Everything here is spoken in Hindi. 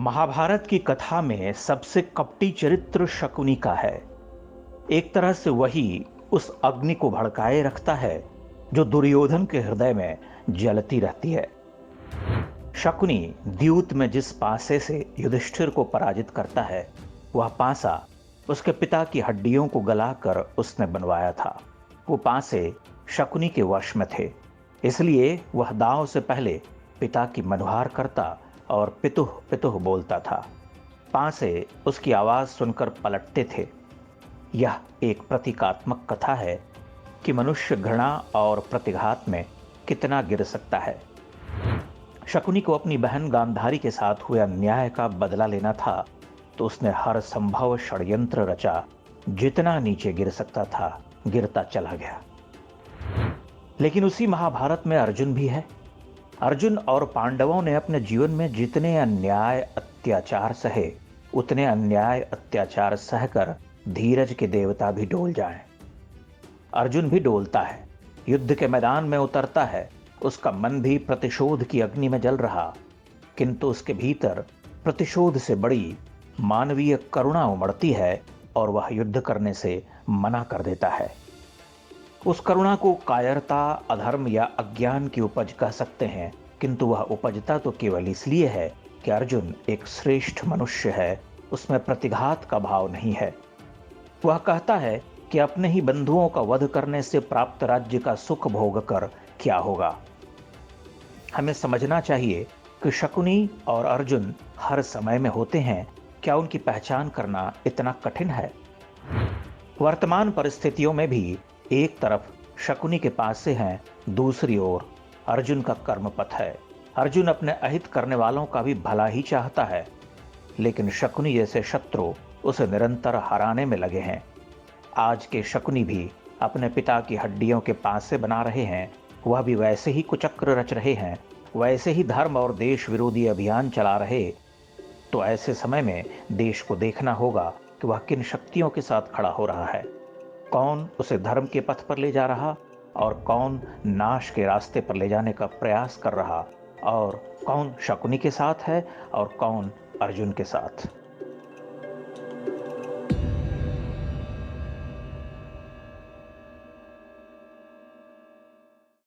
महाभारत की कथा में सबसे कपटी चरित्र शकुनी का है। एक तरह से वही उस अग्नि को भड़काए रखता है जो दुर्योधन के हृदय में जलती रहती है। शकुनी द्यूत में जिस पासे से युधिष्ठिर को पराजित करता है, वह पासा उसके पिता की हड्डियों को गलाकर उसने बनवाया था। वो पासे शकुनी के वश में थे, इसलिए वह दांव से पहले पिता की मनुहार करता और पितुह पितुह बोलता था। पासे उसकी आवाज सुनकर पलटते थे। यह एक प्रतीकात्मक कथा है कि मनुष्य घृणा और प्रतिघात में कितना गिर सकता है। शकुनी को अपनी बहन गांधारी के साथ हुए अन्याय का बदला लेना था, तो उसने हर संभव षड्यंत्र रचा। जितना नीचे गिर सकता था गिरता चला गया। लेकिन उसी महाभारत में अर्जुन भी है। अर्जुन और पांडवों ने अपने जीवन में जितने अन्याय अत्याचार सहे, उतने अन्याय अत्याचार सहकर धीरज के देवता भी डोल जाएं। अर्जुन भी डोलता है, युद्ध के मैदान में उतरता है। उसका मन भी प्रतिशोध की अग्नि में जल रहा, किंतु उसके भीतर प्रतिशोध से बड़ी मानवीय करुणा उमड़ती है और वह युद्ध करने से मना कर देता है। उस करुणा को कायरता, अधर्म या अज्ञान की उपज कह सकते हैं, किंतु वह उपजता तो केवल इसलिए है कि अर्जुन एक श्रेष्ठ मनुष्य है। उसमें प्रतिघात का भाव नहीं है। वह कहता है कि अपने ही बंधुओं का वध करने से प्राप्त राज्य का सुख भोग कर क्या होगा। हमें समझना चाहिए कि शकुनी और अर्जुन हर समय में होते हैं। क्या उनकी पहचान करना इतना कठिन है? वर्तमान परिस्थितियों में भी एक तरफ शकुनी के पास से हैं, दूसरी ओर अर्जुन का कर्मपथ है। अर्जुन अपने अहित करने वालों का भी भला ही चाहता है, लेकिन शकुनी जैसे शत्रु उसे निरंतर हराने में लगे हैं। आज के शकुनी भी अपने पिता की हड्डियों के पासे बना रहे हैं। वह भी वैसे ही कुचक्र रच रहे हैं, वैसे ही धर्म और देश विरोधी अभियान चला रहे। तो ऐसे समय में देश को देखना होगा कि वह किन शक्तियों के साथ खड़ा हो रहा है। कौन उसे धर्म के पथ पर ले जा रहा और कौन नाश के रास्ते पर ले जाने का प्रयास कर रहा, और कौन शकुनी के साथ है और कौन अर्जुन के साथ।